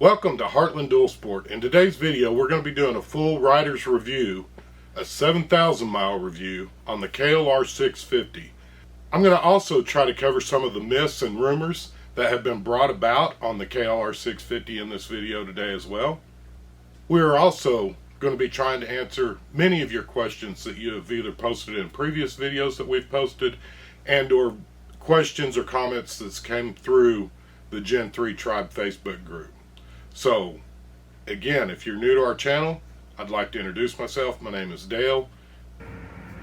Welcome to Heartland Dual Sport. In today's video, we're going to be doing a full rider's review, a 7,000 mile review on the KLR 650. I'm going to also try to cover some of the myths and rumors that have been brought about on the KLR 650 in this video today as well. We are also going to be trying to answer many of your questions that you have either posted in previous videos that we've posted and or questions or comments that came through the Gen 3 Tribe Facebook group. So, again, if you're new to our channel, I'd like to introduce myself. My name is Dale.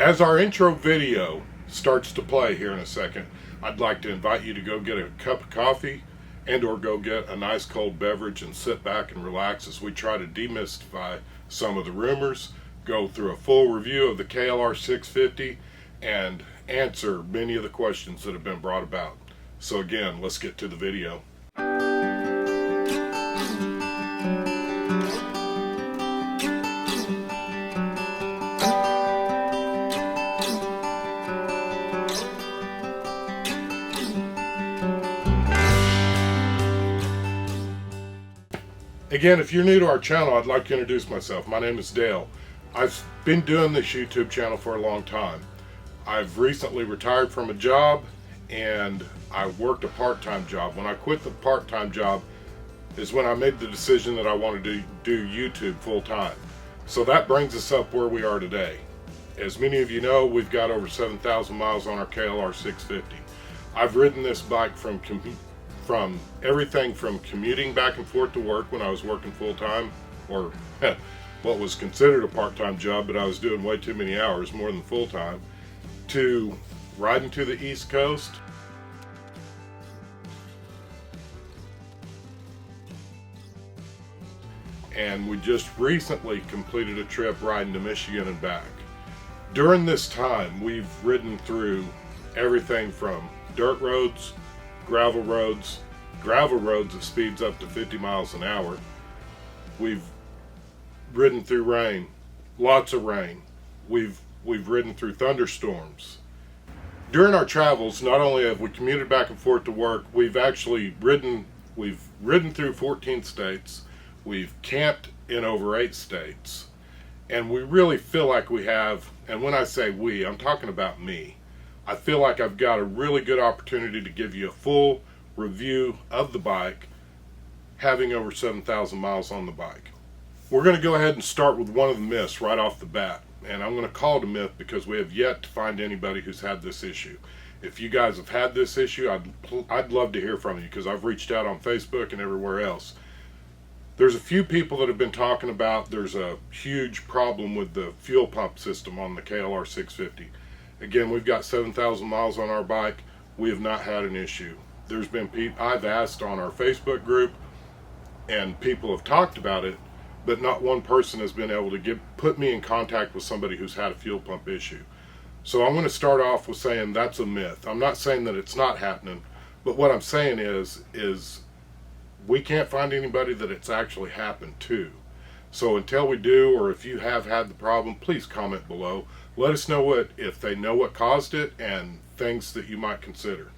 As our intro video starts to play here in a second, I'd like to invite you to go get a cup of coffee and or go get a nice cold beverage and sit back and relax as we try to demystify some of the rumors, go through a full review of the KLR 650, and answer many of the questions that have been brought about. So again, let's get to the video. Again, if you're new to our channel, I'd like to introduce myself. My name is Dale. I've been doing this YouTube channel for a long time. I've recently retired from a job and I worked a part-time job. When I quit the part-time job is when I made the decision that I wanted to do YouTube full-time. So that brings us up where we are today. As many of you know, we've got over 7,000 miles on our KLR 650. I've ridden this bike from everything from commuting back and forth to work when I was working full-time, or what was considered a part-time job, but I was doing way too many hours, more than full-time, to riding to the East Coast, and we just recently completed a trip riding to Michigan and back. During this time, we've ridden through everything from dirt roads, gravel roads at speeds up to 50 miles an hour. We've ridden through rain, lots of rain. We've ridden through thunderstorms. During our travels, not only have we commuted back and forth to work, we've ridden through 14 states. We've camped in over 8 states. And we really feel like we have, and when I say we, I'm talking about me. I feel like I've got a really good opportunity to give you a full review of the bike, having over 7,000 miles on the bike. We're going to go ahead and start with one of the myths right off the bat, and I'm going to call it a myth because we have yet to find anybody who's had this issue. If you guys have had this issue, I'd love to hear from you because I've reached out on Facebook and everywhere else. There's a few people that have been talking about there's a huge problem with the fuel pump system on the KLR 650. Again, we've got 7,000 miles on our bike. We have not had an issue. There's been people, I've asked on our Facebook group, and people have talked about it, but not one person has been able to put me in contact with somebody who's had a fuel pump issue. So I'm going to start off with saying that's a myth. I'm not saying that it's not happening, but what I'm saying is we can't find anybody that it's actually happened to. So until we do, or if you have had the problem, please comment below. Let us know if they know what caused it and things that you might consider.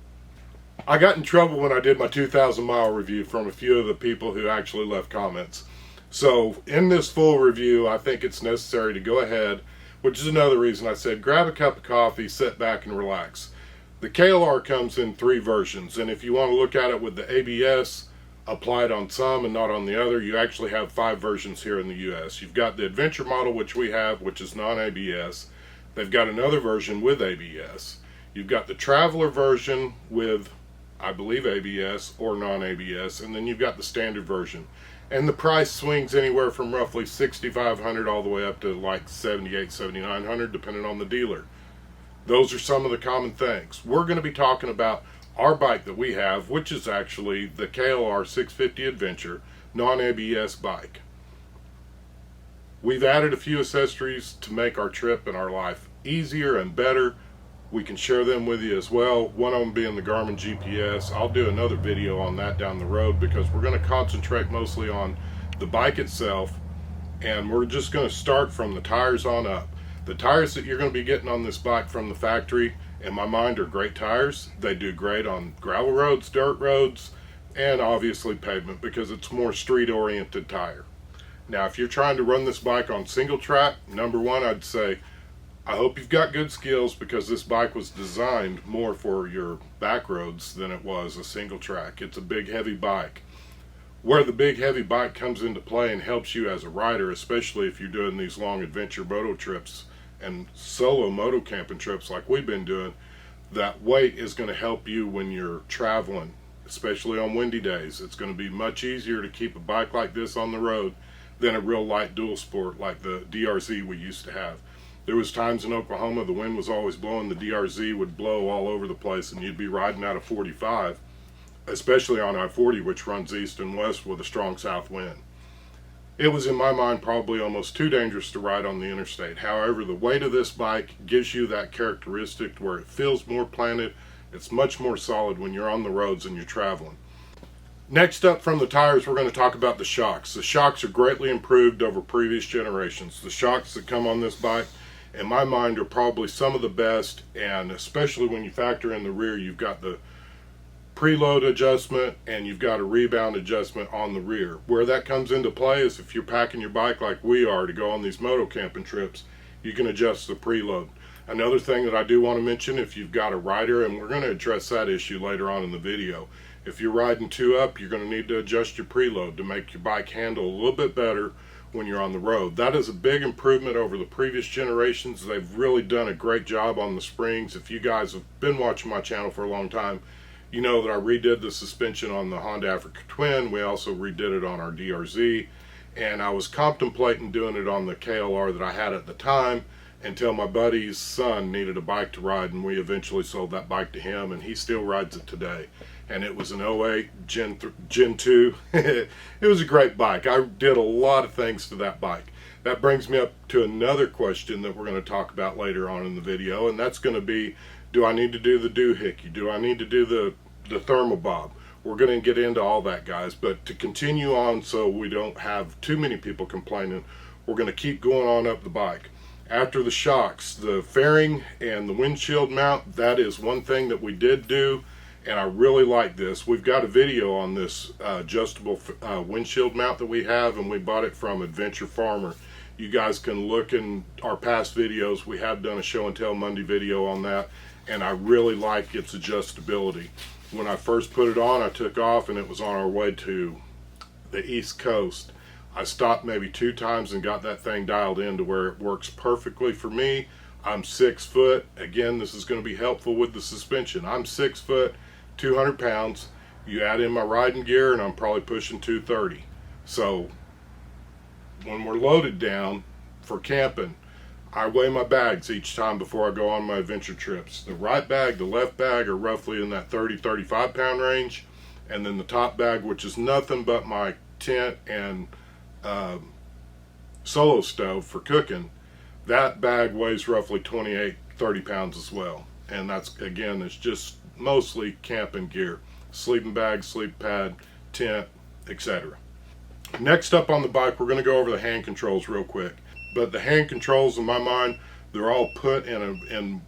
I got in trouble when I did my 2,000 mile review from a few of the people who actually left comments. So in this full review, I think it's necessary to go ahead, which is another reason I said grab a cup of coffee, sit back and relax. The KLR comes in 3 versions, and if you want to look at it with the ABS applied on some and not on the other, you actually have 5 versions here in the US. You've got the Adventure model, which we have, which is non-ABS. They've got another version with ABS. You've got the Traveler version with, I believe, ABS or non-ABS, and then you've got the standard version. And the price swings anywhere from roughly $6,500 all the way up to like $7,800, $7,900, depending on the dealer. Those are some of the common things. We're going to be talking about our bike that we have, which is actually the KLR 650 Adventure non-ABS bike. We've added a few accessories to make our trip and our life easier and better. We can share them with you as well. One of them being the Garmin GPS. I'll do another video on that down the road because we're going to concentrate mostly on the bike itself, and we're just going to start from the tires on up. The tires that you're going to be getting on this bike from the factory, in my mind, are great tires. They do great on gravel roads, dirt roads. and obviously pavement because it's more street oriented tire. Now if you're trying to run this bike on single track, number one, I'd say I hope you've got good skills, because this bike was designed more for your back roads than it was a single track. It's a big heavy bike. Where the big heavy bike comes into play and helps you as a rider, especially if you're doing these long adventure moto trips and solo moto camping trips like we've been doing, that weight is going to help you when you're traveling, especially on windy days. It's going to be much easier to keep a bike like this on the road than a real light dual sport like the DRZ we used to have. There was times in Oklahoma the wind was always blowing, the DRZ would blow all over the place, and you'd be riding out of 45, especially on I-40, which runs east and west with a strong south wind. It was, in my mind, probably almost too dangerous to ride on the interstate. However, the weight of this bike gives you that characteristic where it feels more planted. It's much more solid when you're on the roads and you're traveling. Next up from the tires, we're going to talk about the shocks. The shocks are greatly improved over previous generations. The shocks that come on this bike, in my mind, are probably some of the best, and especially when you factor in the rear, you've got the preload adjustment and you've got a rebound adjustment on the rear. Where that comes into play is if you're packing your bike like we are to go on these moto camping trips, you can adjust the preload. Another thing that I do want to mention, if you've got a rider, and we're going to address that issue later on in the video, if you're riding two up, you're going to need to adjust your preload to make your bike handle a little bit better when you're on the road. That is a big improvement over the previous generations. They've really done a great job on the springs. If you guys have been watching my channel for a long time, you know that I redid the suspension on the Honda Africa Twin. We also redid it on our DRZ, and I was contemplating doing it on the KLR that I had at the time until my buddy's son needed a bike to ride, and we eventually sold that bike to him, and he still rides it today. And it was an 08 Gen 2. It was a great bike. I did a lot of things to that bike. That brings me up to another question that we're going to talk about later on in the video, and that's going to be, do I need to do the Doohickey? Do I need to do the thermal bob? We're going to get into all that, guys, but to continue on so we don't have too many people complaining, we're going to keep going on up the bike. After the shocks, the fairing and the windshield mount, that is one thing that we did do, and I really like this. We've got a video on this adjustable windshield mount that we have, and we bought it from Adventure Farmer. You guys can look in our past videos. We have done a show and tell Monday video on that, and I really like its adjustability. When I first put it on, I took off and it was on our way to the East Coast. I stopped maybe 2 times and got that thing dialed in to where it works perfectly for me. I'm 6 foot. Again, this is going to be helpful with the suspension. I'm 6 foot, 200 pounds. You add in my riding gear and I'm probably pushing 230. So when we're loaded down for camping, I weigh my bags each time before I go on my adventure trips. The right bag, the left bag are roughly in that 30-35 pound range, and then the top bag, which is nothing but my tent and solo stove for cooking, that bag weighs roughly 28-30 pounds as well. And that's, again, it's just mostly camping gear: sleeping bag, sleep pad, tent, etc. Next up on the bike, we're going to go over the hand controls real quick. But the hand controls, in my mind, they're all put in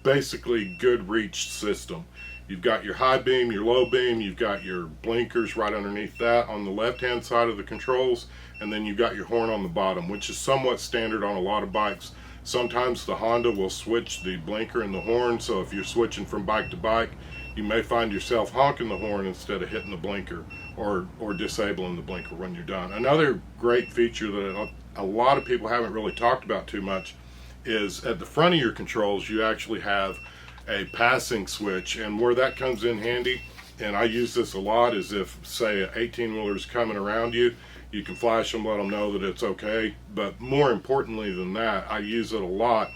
basically good reach system. You've got your high beam, your low beam, you've got your blinkers right underneath that on the left hand side of the controls, and then you've got your horn on the bottom, which is somewhat standard on a lot of bikes. Sometimes the Honda will switch the blinker and the horn, so if you're switching from bike to bike, you may find yourself honking the horn instead of hitting the blinker or disabling the blinker when you're done. Another great feature that a lot of people haven't really talked about too much is at the front of your controls you actually have a passing switch, and where that comes in handy, and I use this a lot, is if, say, an 18-wheeler is coming around you, you can flash them, let them know that it's okay. But more importantly than that, I use it a lot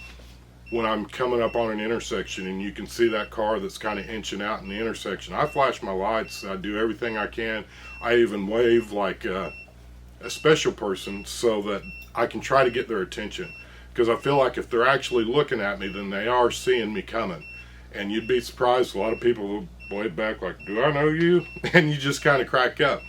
when I'm coming up on an intersection and you can see that car that's kind of inching out in the intersection. I flash my lights, I do everything I can. I even wave like a special person so that I can try to get their attention, because I feel like if they're actually looking at me, then they are seeing me coming. And you'd be surprised, a lot of people will wave back like, "Do I know you?" And you just kind of crack up.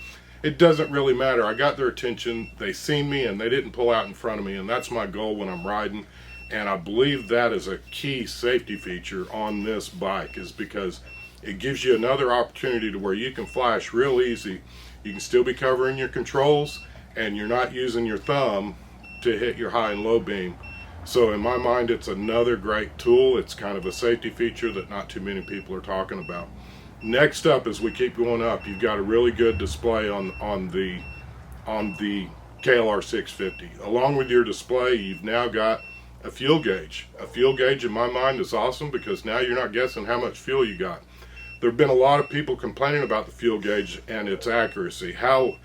It doesn't really matter. I got their attention, they seen me, and they didn't pull out in front of me, and that's my goal when I'm riding. And I believe that is a key safety feature on this bike, is because It gives you another opportunity to where you can flash real easy. You can still be covering your controls, and you're not using your thumb to hit your high and low beam. So in my mind, it's another great tool. It's kind of a safety feature that not too many people are talking about. Next up, as we keep going up, you've got a really good display on the KLR 650. Along with your display, you've now got a fuel gauge. A fuel gauge in my mind is awesome because now you're not guessing how much fuel you got. There have been a lot of people complaining about the fuel gauge and its accuracy, how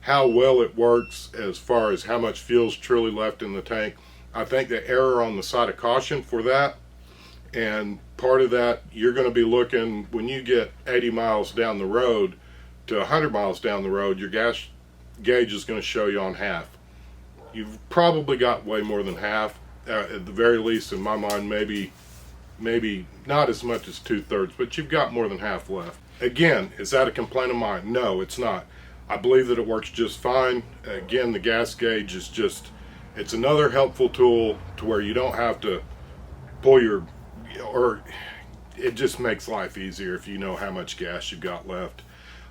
well it works as far as how much fuel's truly left in the tank. I think the error on the side of caution for that, and part of that, you're going to be looking, when you get 80 miles down the road to 100 miles down the road, your gas gauge is going to show you on half. You've probably got way more than half, at the very least in my mind, maybe not as much as 2/3, but you've got more than half left. Again, is that a complaint of mine? No, it's not. I believe that it works just fine. Again, the gas gauge is just, it's another helpful tool to where you don't have to pull your, or it just makes life easier if you know how much gas you've got left.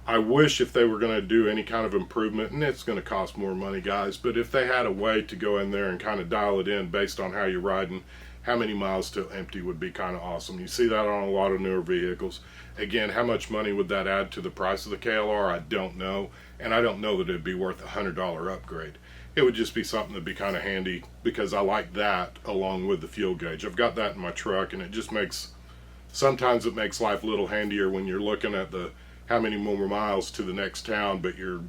I wish if they were going to do any kind of improvement, and it's going to cost more money, guys, but if they had a way to go in there and kind of dial it in based on how you're riding, how many miles till empty would be kind of awesome. You see that on a lot of newer vehicles. Again, how much money would that add to the price of the KLR? I don't know, and I don't know that it'd be worth a $100 upgrade. It would just be something that'd be kind of handy because I like that along with the fuel gauge. I've got that in my truck, and it just makes, sometimes it makes life a little handier when you're looking at the how many more miles to the next town, but your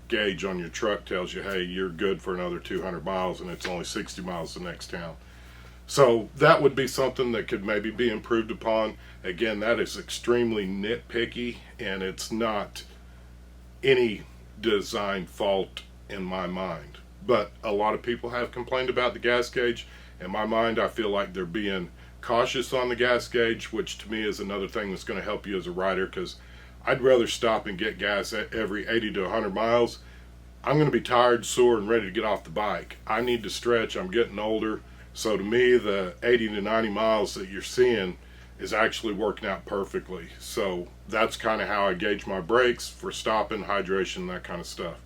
gauge on your truck tells you, hey, you're good for another 200 miles, and it's only 60 miles to the next town. So that would be something that could maybe be improved upon. Again, that is extremely nitpicky, and it's not any design fault in my mind. But a lot of people have complained about the gas gauge. In my mind, I feel like they're being cautious on the gas gauge, which to me is another thing that's going to help you as a rider, because I'd rather stop and get gas at every 80 to 100 miles. I'm going to be tired, sore, and ready to get off the bike. I need to stretch. I'm getting older. So to me, the 80 to 90 miles that you're seeing is actually working out perfectly. So that's kind of how I gauge my brakes for stopping, hydration, that kind of stuff.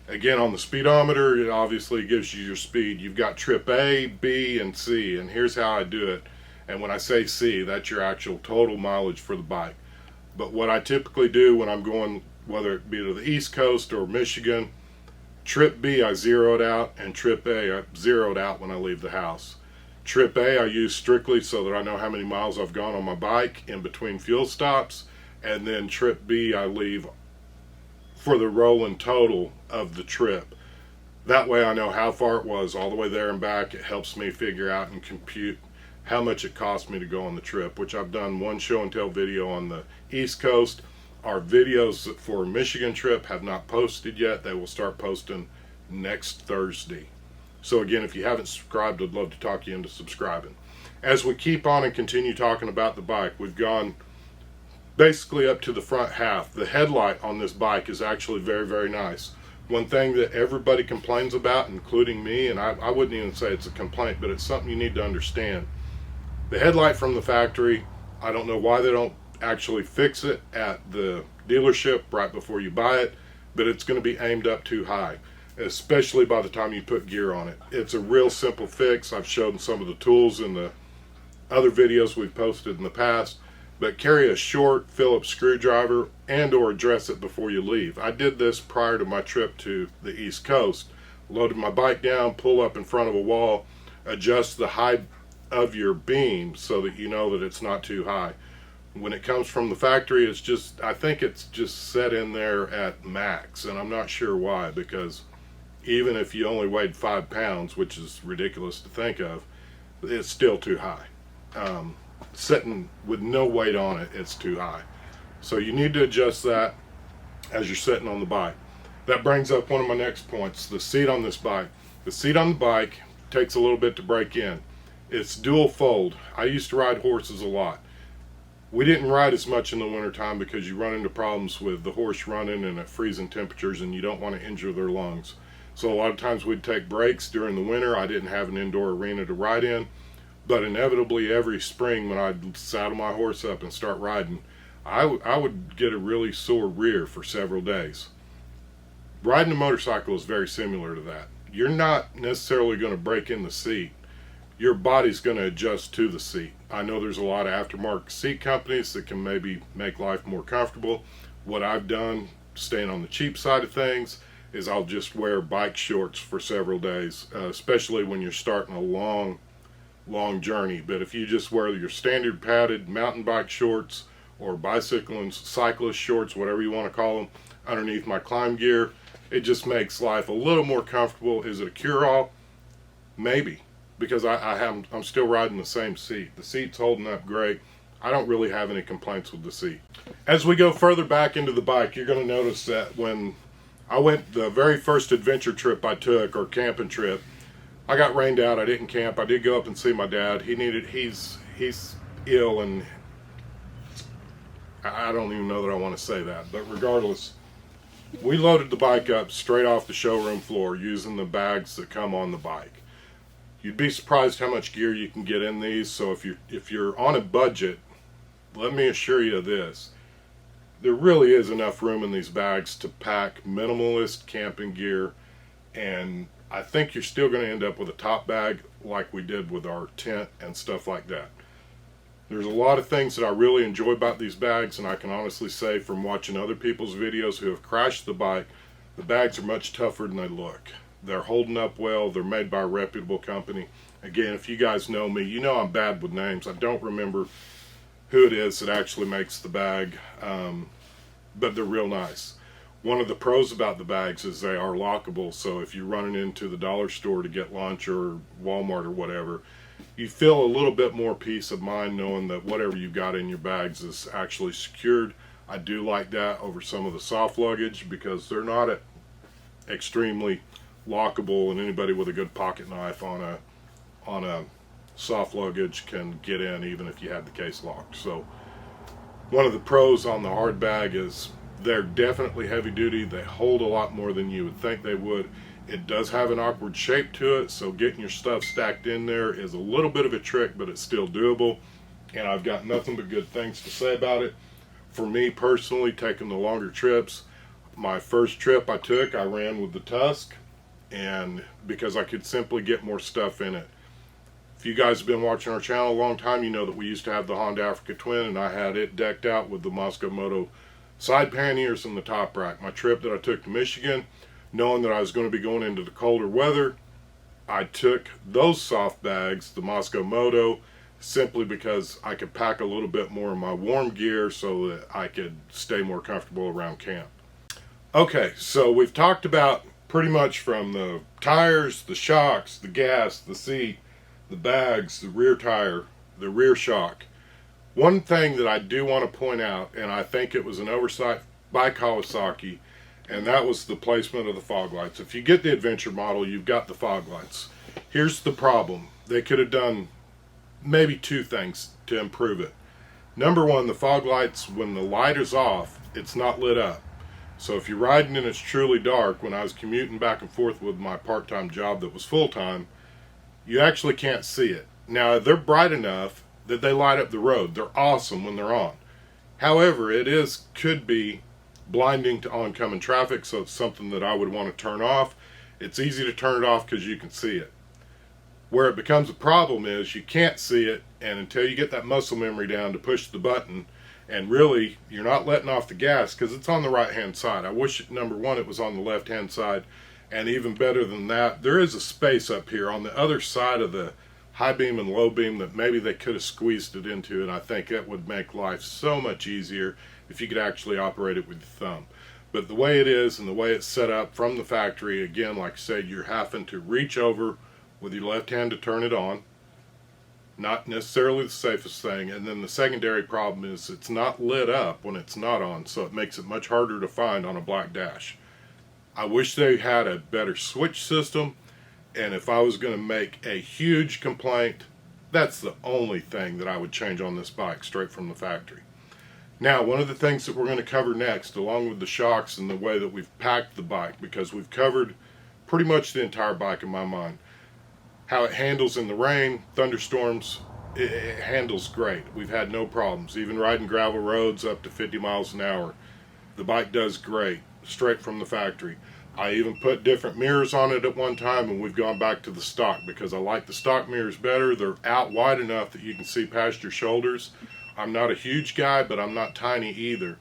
Again, on the speedometer, it obviously gives you your speed. You've got trip A, B, and C, and here's how I do it. And when I say C, that's your actual total mileage for the bike. But what I typically do when I'm going, whether it be to the East Coast or Michigan, trip B I zero it out, and trip A I zero it out when I leave the house. Trip A I use strictly so that I know how many miles I've gone on my bike in between fuel stops, and then trip B I leave for the rolling total of the trip. That way I know how far it was all the way there and back. It helps me figure out and compute how much it cost me to go on the trip, which I've done one show and tell video on the East Coast. Our videos for Michigan trip have not posted yet. They will start posting next Thursday. So again, if you haven't subscribed, I'd love to talk you into subscribing. As we keep on and continue talking about the bike, we've gone basically up to the front half. The headlight on this bike is actually very, very nice. One thing that everybody complains about, including me, and I wouldn't even say it's a complaint, but it's something you need to understand. The headlight from the factory, I don't know why they don't actually fix it at the dealership right before you buy it, but it's going to be aimed up too high, especially by the time you put gear on it. It's a real simple fix. I've shown some of the tools in the other videos we've posted in the past, but carry a short Phillips screwdriver and or address it before you leave. I did this prior to my trip to the East Coast. Loaded my bike down, pull up in front of a wall, adjust the height of your beam so that you know that it's not too high. When it comes from the factory, it's just, I think it's just set in there at max, and I'm not sure why, because even if you only weighed 5 pounds, which is ridiculous to think of, it's still too high. Sitting with no weight on it, it's too high. So you need to adjust that as you're sitting on the bike. That brings up one of my next points, the seat on this bike. The seat on the bike takes a little bit to break in. It's dual fold. I used to ride horses a lot. We didn't ride as much in the wintertime because you run into problems with the horse running and at freezing temperatures, and you don't want to injure their lungs. So a lot of times we'd take breaks during the winter. I didn't have an indoor arena to ride in, but inevitably every spring when I'd saddle my horse up and start riding, I would get a really sore rear for several days. Riding a motorcycle is very similar to that. You're not necessarily going to break in the seat. Your body's going to adjust to the seat. I know there's a lot of aftermarket seat companies that can maybe make life more comfortable. What I've done, staying on the cheap side of things, is I'll just wear bike shorts for several days, especially when you're starting a long journey. But if you just wear your standard padded mountain bike shorts or bicycle and cyclist shorts, whatever you want to call them, underneath my climb gear, it just makes life a little more comfortable. Is it a cure-all? Maybe, because I'm still riding the same seat. The seat's holding up great. I don't really have any complaints with the seat. As we go further back into the bike, you're going to notice that when I went the very first adventure trip I took, or camping trip, I got rained out. I didn't camp. I did go up and see my dad. He's ill, and I don't even know that I want to say that. But regardless, we loaded the bike up straight off the showroom floor using the bags that come on the bike. You'd be surprised how much gear you can get in these. So if you're on a budget, let me assure you of this. There really is enough room in these bags to pack minimalist camping gear, and I think you're still going to end up with a top bag like we did with our tent and stuff like that. There's a lot of things that I really enjoy about these bags, and I can honestly say from watching other people's videos who have crashed the bike, the bags are much tougher than they look. They're holding up well. They're made by a reputable company. Again, if you guys know me, you know I'm bad with names. I don't remember who it is that actually makes the bag, but they're real nice. One of the pros about the bags is they are lockable, so if you're running into the dollar store to get lunch or Walmart or whatever, you feel a little bit more peace of mind knowing that whatever you've got in your bags is actually secured. I do like that over some of the soft luggage because they're not extremely lockable, and anybody with a good pocket knife on a soft luggage can get in even if you have the case locked. So one of the pros on the hard bag is they're definitely heavy duty. They hold a lot more than you would think they would. It does have an awkward shape to it, so getting your stuff stacked in there is a little bit of a trick, but it's still doable, and I've got nothing but good things to say about it. For me personally, taking the longer trips, my first trip I took, I ran with the Tusk, and because I could simply get more stuff in it. If you guys have been watching our channel a long time, you know that we used to have the Honda Africa Twin, and I had it decked out with the Moscow Moto side panniers and the top rack. My trip that I took to Michigan, knowing that I was going to be going into the colder weather, I took those soft bags, the Moscow Moto, simply because I could pack a little bit more of my warm gear so that I could stay more comfortable around camp. Okay, so we've talked about pretty much from the tires, the shocks, the gas, the seat, the bags, the rear tire, the rear shock. One thing that I do want to point out, and I think it was an oversight by Kawasaki, and that was the placement of the fog lights. If you get the adventure model, you've got the fog lights. Here's the problem. They could have done maybe two things to improve it. Number one, the fog lights, when the light is off, it's not lit up. So if you're riding and it's truly dark, when I was commuting back and forth with my part-time job that was full-time, you actually can't see it. Now, they're bright enough that they light up the road. They're awesome when they're on. However, could be blinding to oncoming traffic, so it's something that I would want to turn off. It's easy to turn it off because you can see it. Where it becomes a problem is you can't see it, and until you get that muscle memory down to push the button, and really you're not letting off the gas because it's on the right hand side. I wish, number one, it was on the left hand side, and even better than that, there is a space up here on the other side of the high beam and low beam that maybe they could have squeezed it into, and I think that would make life so much easier if you could actually operate it with your thumb. But the way it is and the way it's set up from the factory, again, like I said, you're having to reach over with your left hand to turn it on. Not necessarily the safest thing. And then the secondary problem is it's not lit up when it's not on, so it makes it much harder to find on a black dash. I wish they had a better switch system, and if I was going to make a huge complaint, that's the only thing that I would change on this bike straight from the factory. Now, one of the things that we're going to cover next, along with the shocks and the way that we've packed the bike, because we've covered pretty much the entire bike in my mind, how it handles in the rain, thunderstorms, it handles great. We've had no problems. Even riding gravel roads up to 50 miles an hour, the bike does great, straight from the factory. I even put different mirrors on it at one time, and we've gone back to the stock because I like the stock mirrors better. They're out wide enough that you can see past your shoulders. I'm not a huge guy, but I'm not tiny either.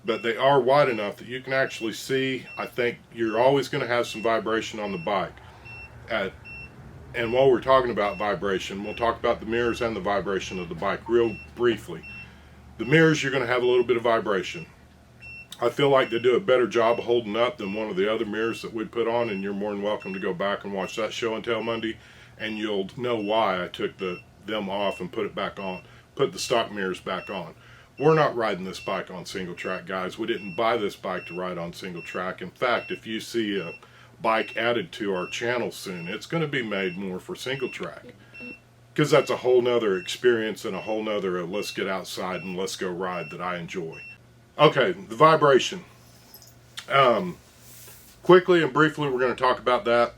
But they are wide enough that you can actually see. I think you're always going to have some vibration on the bike. And while we're talking about vibration, we'll talk about the mirrors and the vibration of the bike real briefly. The mirrors, you're going to have a little bit of vibration. I feel like they do a better job of holding up than one of the other mirrors that we put on, and you're more than welcome to go back and watch that show and tell Monday, and you'll know why I took them off and put it back on, put the stock mirrors back on. We're not riding this bike on single track, guys. We didn't buy this bike to ride on single track. In fact, if you see a bike added to our channel soon, it's going to be made more for single track, because that's a whole nother experience and a whole nother let's get outside and let's go ride that I enjoy. Okay, the vibration. Quickly and briefly, we're going to talk about that.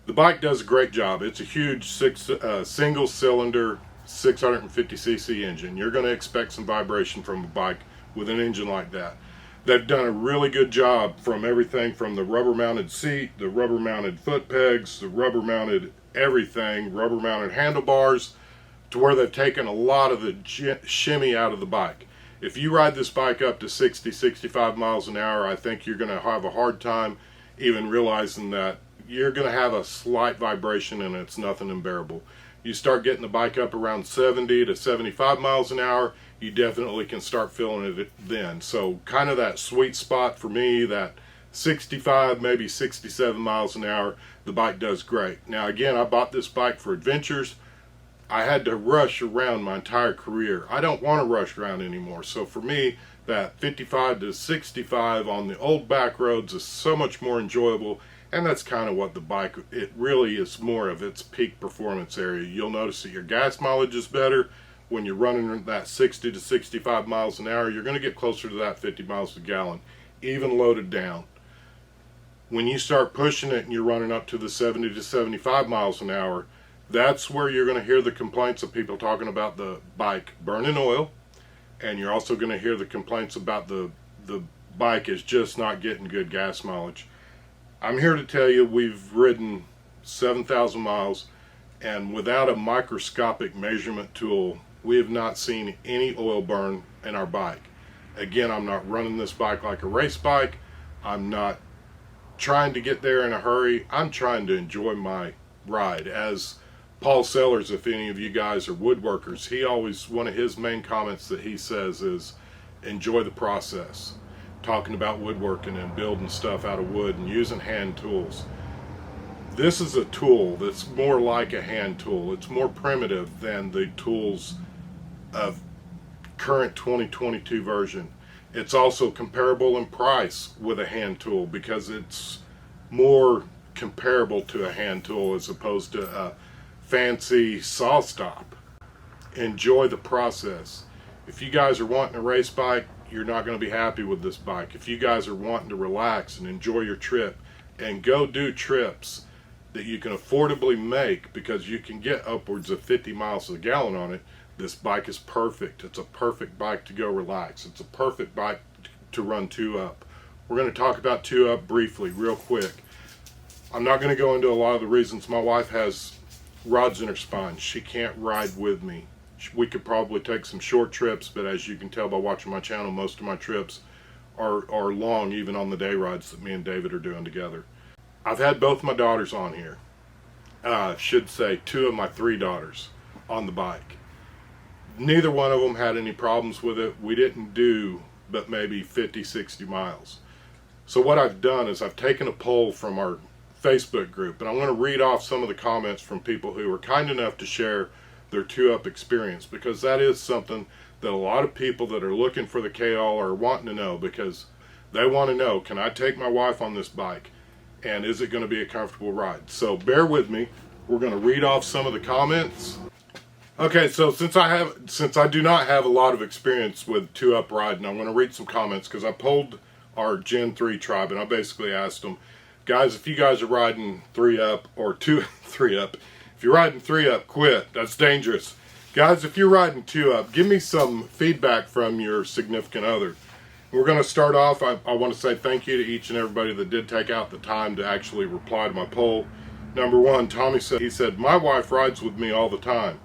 The bike does a great job. It's a huge single cylinder 650cc engine. You're going to expect some vibration from a bike with an engine like that. They've done a really good job from everything from the rubber mounted seat, the rubber mounted foot pegs, the rubber mounted everything, rubber mounted handlebars, to where they've taken a lot of the shimmy out of the bike. If you ride this bike up to 60, 65 miles an hour, I think you're going to have a hard time even realizing that you're going to have a slight vibration and it's nothing unbearable. You start getting the bike up around 70 to 75 miles an hour, you definitely can start feeling it then. So kind of that sweet spot for me, that 65, maybe 67 miles an hour, the bike does great. Now again, I bought this bike for adventures. I had to rush around my entire career. I don't want to rush around anymore. So for me, that 55 to 65 on the old back roads is so much more enjoyable. And that's kind of what the bike, it really is more of its peak performance area. You'll notice that your gas mileage is better. When you're running that 60 to 65 miles an hour, you're going to get closer to that 50 miles a gallon, even loaded down. When you start pushing it and you're running up to the 70 to 75 miles an hour, that's where you're going to hear the complaints of people talking about the bike burning oil, and you're also going to hear the complaints about the bike is just not getting good gas mileage. I'm here to tell you we've ridden 7,000 miles, and without a microscopic measurement tool, we have not seen any oil burn in our bike. Again, I'm not running this bike like a race bike. I'm not trying to get there in a hurry. I'm trying to enjoy my ride. As Paul Sellers, if any of you guys are woodworkers, he always, one of his main comments that he says is, enjoy the process. Talking about woodworking and building stuff out of wood and using hand tools. This is a tool that's more like a hand tool. It's more primitive than the tools of current 2022 version. It's also comparable in price with a hand tool because it's more comparable to a hand tool as opposed to a fancy saw stop. Enjoy the process. If you guys are wanting a race bike, you're not going to be happy with this bike. If you guys are wanting to relax and enjoy your trip and go do trips that you can affordably make because you can get upwards of 50 miles a gallon on it, this bike is perfect. It's a perfect bike to go relax. It's a perfect bike to run 2-up. We're going to talk about 2-up briefly, real quick. I'm not going to go into a lot of the reasons. My wife has rods in her spine. She can't ride with me. We could probably take some short trips, but as you can tell by watching my channel, most of my trips are long, even on the day rides that me and David are doing together. I've had both my daughters on here. Should say 2 of my 3 daughters on the bike. Neither one of them had any problems with it. We didn't do but maybe 50, 60 miles. So what I've done is I've taken a poll from our Facebook group, and I'm going to read off some of the comments from people who were kind enough to share their 2-up experience, because that is something that a lot of people that are looking for the KLR are wanting to know, because they want to know, can I take my wife on this bike, and is it going to be a comfortable ride? So bear with me. We're going to read off some of the comments. Okay, so since I do not have a lot of experience with 2-up riding, I'm going to read some comments because I polled our Gen 3 tribe, and I basically asked them, guys, if you guys are riding 3-up or 3-up, if you're riding 3-up, quit. That's dangerous. Guys, if you're riding 2-up, give me some feedback from your significant other. We're going to start off. I want to say thank you to each and everybody that did take out the time to actually reply to my poll. Number one, Tommy said, he said, my wife rides with me all the time.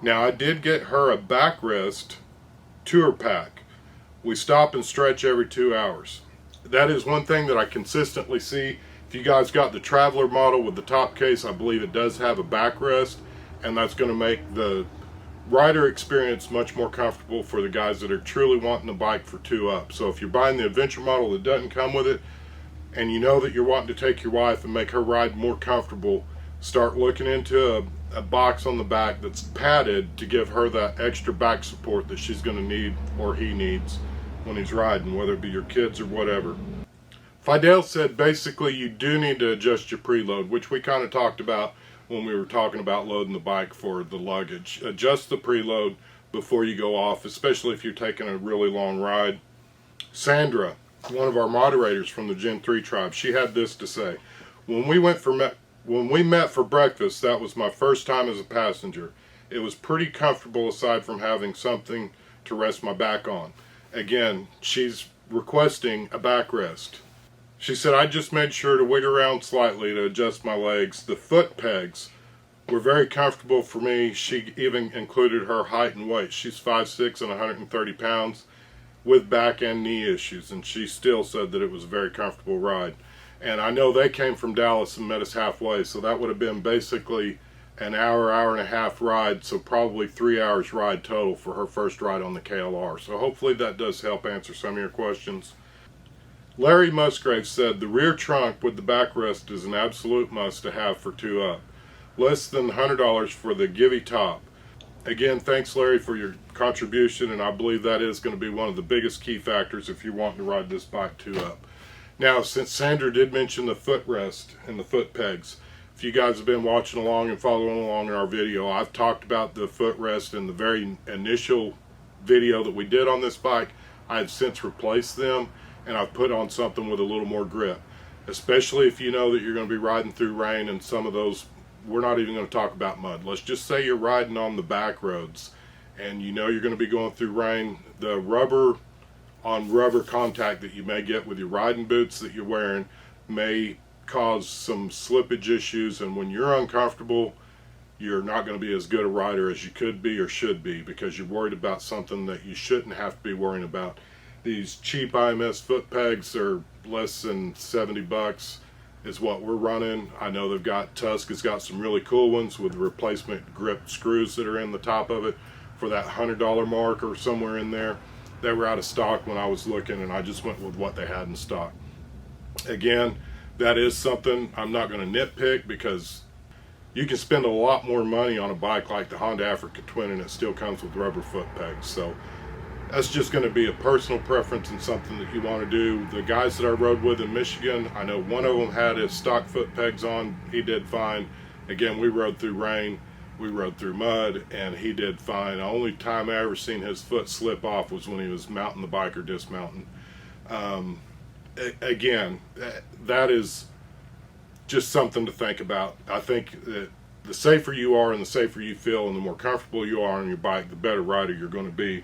Now, I did get her a backrest tour pack. We stop and stretch every 2 hours. That is one thing that I consistently see. If you guys got the Traveler model with the top case, I believe it does have a backrest, and that's going to make the rider experience much more comfortable for the guys that are truly wanting a bike for 2-up. So if you're buying the adventure model that doesn't come with it, and you know that you're wanting to take your wife and make her ride more comfortable, start looking into a box on the back that's padded to give her that extra back support that she's going to need, or he needs, when he's riding, whether it be your kids or whatever. Fidel said basically you do need to adjust your preload, which we kind of talked about when we were talking about loading the bike for the luggage. Adjust the preload before you go off, especially if you're taking a really long ride. Sandra, one of our moderators from the Gen 3 tribe, she had this to say. When we met for breakfast, that was my first time as a passenger. It was pretty comfortable aside from having something to rest my back on. Again, she's requesting a backrest. She said, I just made sure to wiggle around slightly to adjust my legs. The foot pegs were very comfortable for me. She even included her height and weight. She's 5'6" and 130 pounds with back and knee issues, and she still said that it was a very comfortable ride. And I know they came from Dallas and met us halfway, so that would have been basically an hour, hour and a half ride, so probably 3 hours ride total for her first ride on the KLR. So hopefully that does help answer some of your questions. Larry Musgrave said the rear trunk with the backrest is an absolute must to have for 2-up. Less than $100 for the Givey top. Again, thanks Larry for your contribution, and I believe that is going to be one of the biggest key factors if you're wanting to ride this bike 2-up. Now, since Sandra did mention the footrest and the foot pegs, if you guys have been watching along and following along in our video, I've talked about the footrest in the very initial video that we did on this bike. I have since replaced them, and I've put on something with a little more grip, especially if you know that you're going to be riding through rain and some of those, we're not even going to talk about mud. Let's just say you're riding on the back roads and you know you're going to be going through rain. The rubber on rubber contact that you may get with your riding boots that you're wearing may cause some slippage issues, and when you're uncomfortable, you're not going to be as good a rider as you could be or should be because you're worried about something that you shouldn't have to be worrying about. These cheap IMS foot pegs are less than 70 bucks is what we're running. I know they've got, Tusk has got some really cool ones with replacement grip screws that are in the top of it for that $100 mark or somewhere in there. They were out of stock when I was looking, and I just went with what they had in stock. Again, that is something I'm not going to nitpick because you can spend a lot more money on a bike like the Honda Africa Twin and it still comes with rubber foot pegs. So that's just going to be a personal preference and something that you want to do. The guys that I rode with in Michigan, I know one of them had his stock foot pegs on. He did fine. Again, we rode through rain, we rode through mud, and he did fine. The only time I ever seen his foot slip off was when he was mounting the bike or dismounting. Again, that is just something to think about. I think that the safer you are and the safer you feel and the more comfortable you are on your bike, the better rider you're going to be.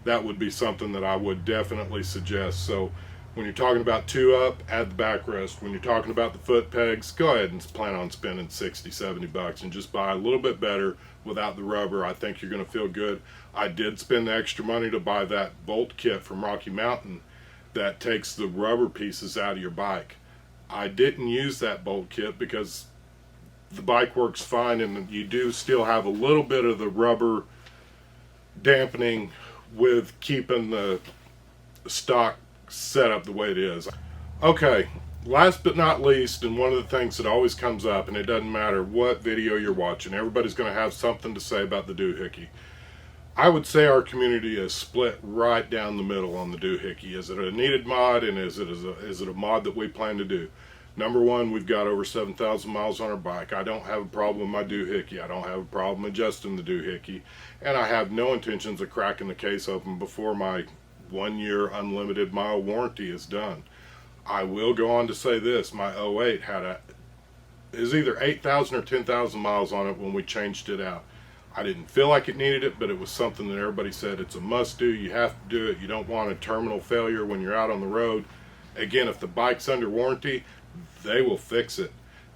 That would be something that I would definitely suggest. So when you're talking about 2-up, add the backrest. When you're talking about the foot pegs, go ahead and plan on spending 60, 70 bucks and just buy a little bit better without the rubber. I think you're going to feel good. I did spend the extra money to buy that bolt kit from Rocky Mountain that takes the rubber pieces out of your bike. I didn't use that bolt kit because the bike works fine, and you do still have a little bit of the rubber dampening with keeping the stock setup the way it is. Okay, last but not least, and one of the things that always comes up, and it doesn't matter what video you're watching, everybody's going to have something to say about the Doohickey. I would say our community is split right down the middle on the Doohickey. Is it a needed mod, and is it a mod that we plan to do? Number one, we've got over 7,000 miles on our bike. I don't have a problem with my Doohickey. I don't have a problem adjusting the Doohickey. And I have no intentions of cracking the case open before my 1-year unlimited mile warranty is done. I will go on to say this. My 08 had is either 8,000 or 10,000 miles on it when we changed it out. I didn't feel like it needed it, but it was something that everybody said it's a must do. You have to do it. You don't want a terminal failure when you're out on the road. Again, if the bike's under warranty, they will fix it.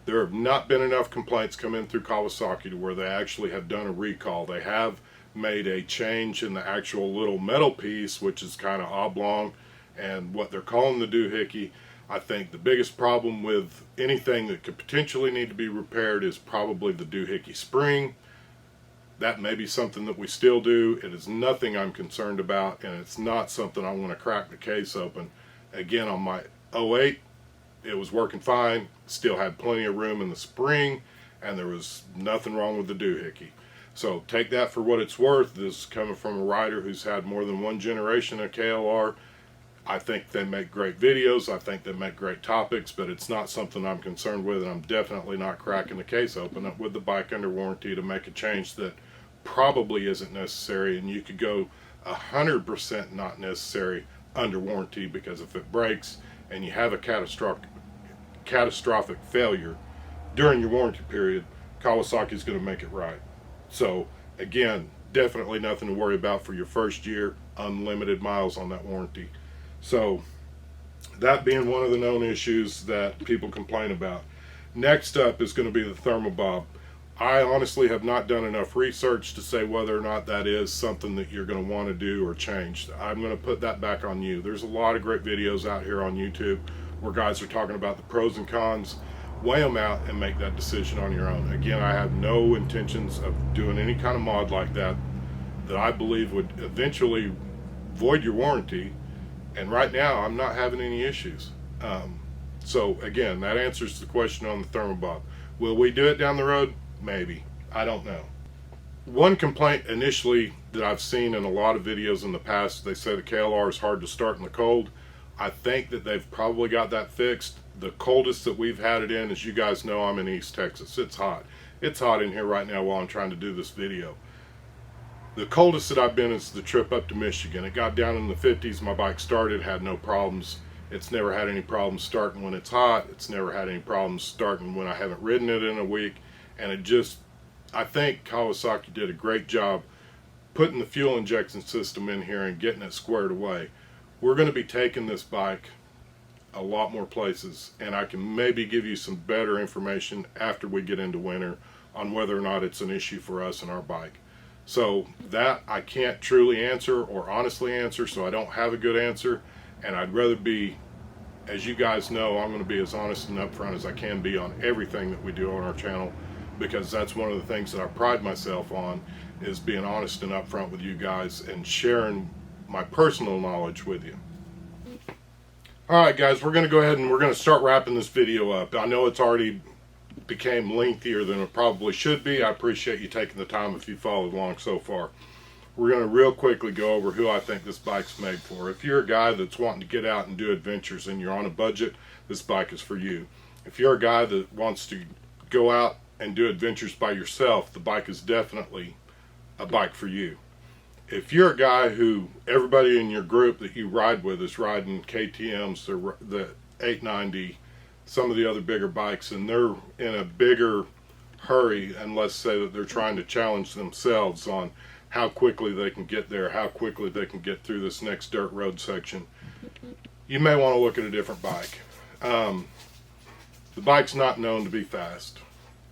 There have not been enough complaints come in through Kawasaki to where they actually have done a recall. They have made a change in the actual little metal piece, which is kind of oblong, and what they're calling the doohickey. I think the biggest problem with anything that could potentially need to be repaired is probably the doohickey spring. That may be something that we still do. It is nothing I'm concerned about, and it's not something I want to crack the case open. Again, on my 08, it was working fine, still had plenty of room in the spring, and there was nothing wrong with the doohickey. So take that for what it's worth. This is coming from a rider who's had more than one generation of KLR. I think they make great videos. I think they make great topics, but it's not something I'm concerned with, and I'm definitely not cracking the case open with the bike under warranty to make a change that probably isn't necessary, and you could go 100% not necessary under warranty, because if it breaks and you have a catastrophic failure during your warranty period, Kawasaki is going to make it right. So again, definitely nothing to worry about for your first year. Unlimited miles on that warranty. So that being one of the known issues that people complain about. Next up is going to be the thermal bob. I honestly have not done enough research to say whether or not that is something that you're going to want to do or change. I'm going to put that back on you. There's a lot of great videos out here on YouTube where guys are talking about the pros and cons. Weigh them out and make that decision on your own. Again, I have no intentions of doing any kind of mod like that I believe would eventually void your warranty. And right now, I'm not having any issues. So again, that answers the question on the thermal bob. Will we do it down the road? Maybe. I don't know. One complaint initially that I've seen in a lot of videos in the past, they say the KLR is hard to start in the cold. I think that they've probably got that fixed. The coldest that we've had it in, as you guys know, I'm in East Texas. It's hot. It's hot in here right now while I'm trying to do this video. The coldest that I've been is the trip up to Michigan. It got down in the 50s. My bike started, had no problems. It's never had any problems starting when it's hot. It's never had any problems starting when I haven't ridden it in a week. And it just, I think Kawasaki did a great job putting the fuel injection system in here and getting it squared away. We're going to be taking this bike a lot more places, and I can maybe give you some better information after we get into winter on whether or not it's an issue for us and our bike. So that I can't truly answer or honestly answer, so I don't have a good answer, and I'd rather be, as you guys know, I'm going to be as honest and upfront as I can be on everything that we do on our channel, because that's one of the things that I pride myself on, is being honest and upfront with you guys and sharing my personal knowledge with you. Alright guys, we're going to go ahead and we're going to start wrapping this video up. I know it's already became lengthier than it probably should be. I appreciate you taking the time if you followed along so far. We're going to real quickly go over who I think this bike's made for. If you're a guy that's wanting to get out and do adventures and you're on a budget, this bike is for you. If you're a guy that wants to go out and do adventures by yourself, the bike is definitely a bike for you. If you're a guy who everybody in your group that you ride with is riding KTMs, the 890, some of the other bigger bikes, and they're in a bigger hurry, and let's say that they're trying to challenge themselves on how quickly they can get there, how quickly they can get through this next dirt road section, you may want to look at a different bike. The bike's not known to be fast.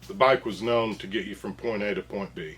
The bike was known to get you from point A to point B.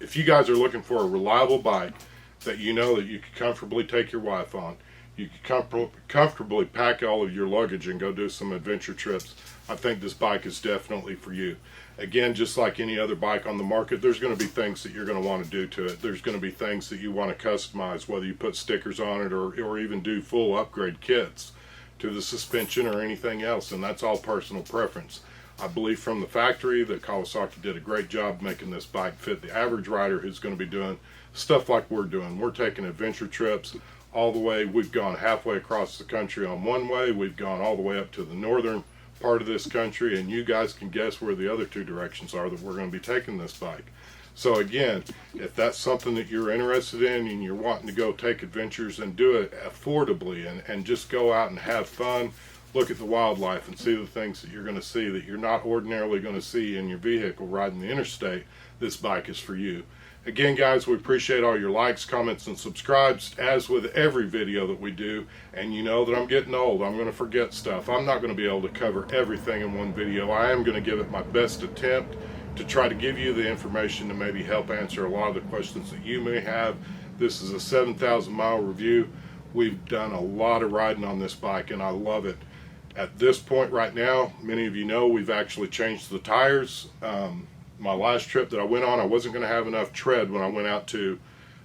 If you guys are looking for a reliable bike that you know that you can comfortably take your wife on, you can comfortably pack all of your luggage and go do some adventure trips, I think this bike is definitely for you. Again, just like any other bike on the market, there's going to be things that you're going to want to do to it. There's going to be things that you want to customize, whether you put stickers on it or even do full upgrade kits to the suspension or anything else, and that's all personal preference. I believe from the factory that Kawasaki did a great job making this bike fit the average rider who's going to be doing stuff like we're doing. We're taking adventure trips all the way. We've gone halfway across the country on one way. We've gone all the way up to the northern part of this country, and you guys can guess where the other two directions are that we're going to be taking this bike. So again, if that's something that you're interested in and you're wanting to go take adventures and do it affordably and just go out and have fun, look at the wildlife and see the things that you're going to see that you're not ordinarily going to see in your vehicle riding the interstate, this bike is for you. Again, guys, we appreciate all your likes, comments, and subscribes, as with every video that we do. And you know that I'm getting old. I'm going to forget stuff. I'm not going to be able to cover everything in one video. I am going to give it my best attempt to try to give you the information to maybe help answer a lot of the questions that you may have. This is a 7,000 mile review. We've done a lot of riding on this bike, and I love it. At this point right now, many of you know we've actually changed the tires. My last trip that I went on, I wasn't going to have enough tread when I went out to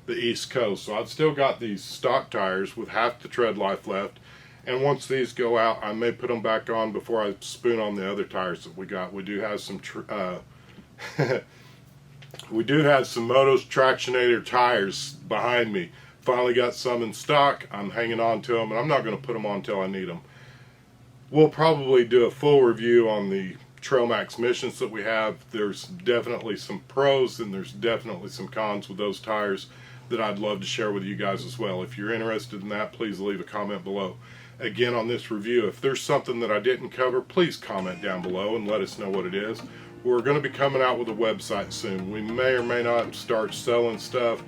the East Coast. So I've still got these stock tires with half the tread life left. And once these go out, I may put them back on before I spoon on the other tires that we got. We do have some we do have some Motos Tractionator tires behind me. Finally got some in stock. I'm hanging on to them, and I'm not going to put them on until I need them. We'll probably do a full review on the Trailmax missions that we have. There's definitely some pros and there's definitely some cons with those tires that I'd love to share with you guys as well. If you're interested in that, please leave a comment below. Again, on this review, if there's something that I didn't cover, please comment down below and let us know what it is. We're going to be coming out with a website soon. We may or may not start selling stuff.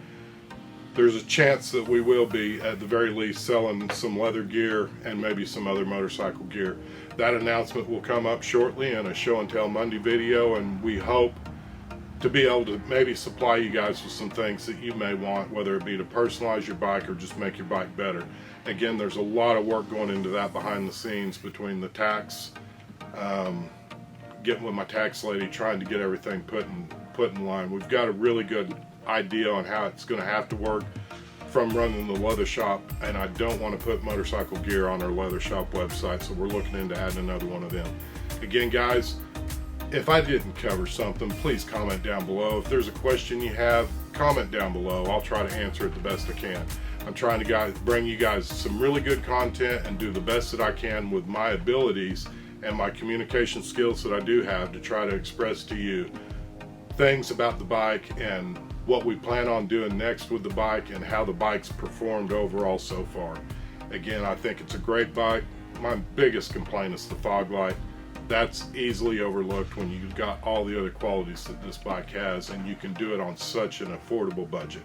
There's a chance that we will be, at the very least, selling some leather gear and maybe some other motorcycle gear. That announcement will come up shortly in a show and tell Monday video, and we hope to be able to maybe supply you guys with some things that you may want, whether it be to personalize your bike or just make your bike better. Again, there's a lot of work going into that behind the scenes between the tax, getting with my tax lady, trying to get everything put in line. We've got a really good idea on how it's going to have to work from running the leather shop, and I don't want to put motorcycle gear on our leather shop website, so we're looking into adding another one of them. Again, guys, if I didn't cover something, please comment down below. If there's a question you have, comment down below. I'll try to answer it the best I can. I'm trying to bring you guys some really good content and do the best that I can with my abilities and my communication skills that I do have to try to express to you things about the bike and what we plan on doing next with the bike and how the bike's performed overall so far. Again, I think it's a great bike. My biggest complaint is the fog light. That's easily overlooked when you've got all the other qualities that this bike has, and you can do it on such an affordable budget.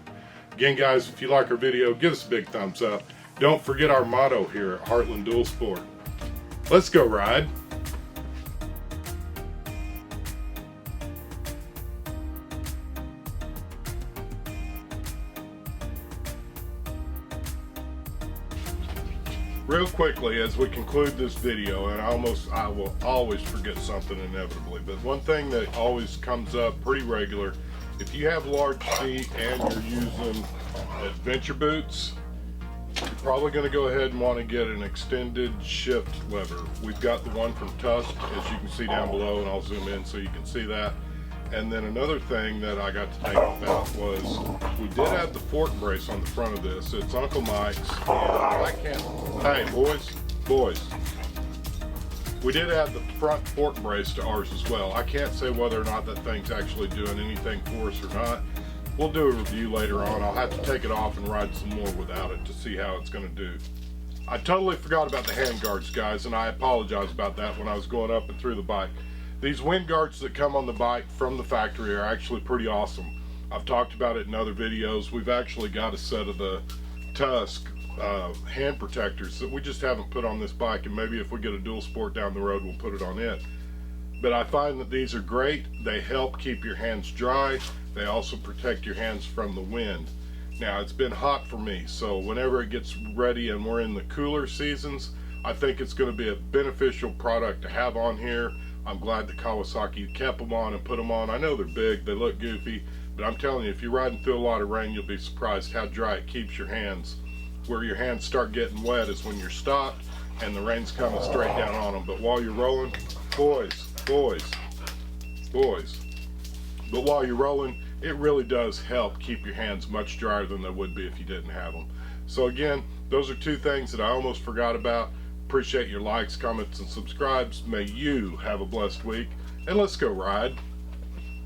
Again, guys, if you like our video, give us a big thumbs up. Don't forget our motto here at Heartland Dual Sport. Let's go ride. Real quickly, as we conclude this video, and I will always forget something inevitably, but one thing that always comes up pretty regular, if you have large feet and you're using adventure boots, you're probably going to go ahead and want to get an extended shift lever. We've got the one from Tusk, as you can see down below, and I'll zoom in so you can see that. And then another thing that I got to think about was we did have the fork brace on the front of this. It's Uncle Mike's, and I can't, hey boys, we did add the front fork brace to ours as well. I can't say whether or not that thing's actually doing anything for us or not. We'll do a review later on. I'll have to take it off and ride some more without it to see how it's going to do. I totally forgot about the hand guards, guys, and I apologize about that when I was going up and through the bike. These wind guards that come on the bike from the factory are actually pretty awesome. I've talked about it in other videos. We've actually got a set of the Tusk hand protectors that we just haven't put on this bike, and maybe if we get a dual sport down the road, we'll put it on it. But I find that these are great. They help keep your hands dry. They also protect your hands from the wind. Now, it's been hot for me, so whenever it gets ready and we're in the cooler seasons, I think it's going to be a beneficial product to have on here. I'm glad that Kawasaki kept them on and put them on. I know they're big, they look goofy, but I'm telling you, if you're riding through a lot of rain, you'll be surprised how dry it keeps your hands. Where your hands start getting wet is when you're stopped and the rain's coming straight down on them. But while you're rolling, boys, but while you're rolling, it really does help keep your hands much drier than they would be if you didn't have them. So again, those are two things that I almost forgot about. Appreciate your likes, comments, and subscribes. May you have a blessed week, and let's go ride.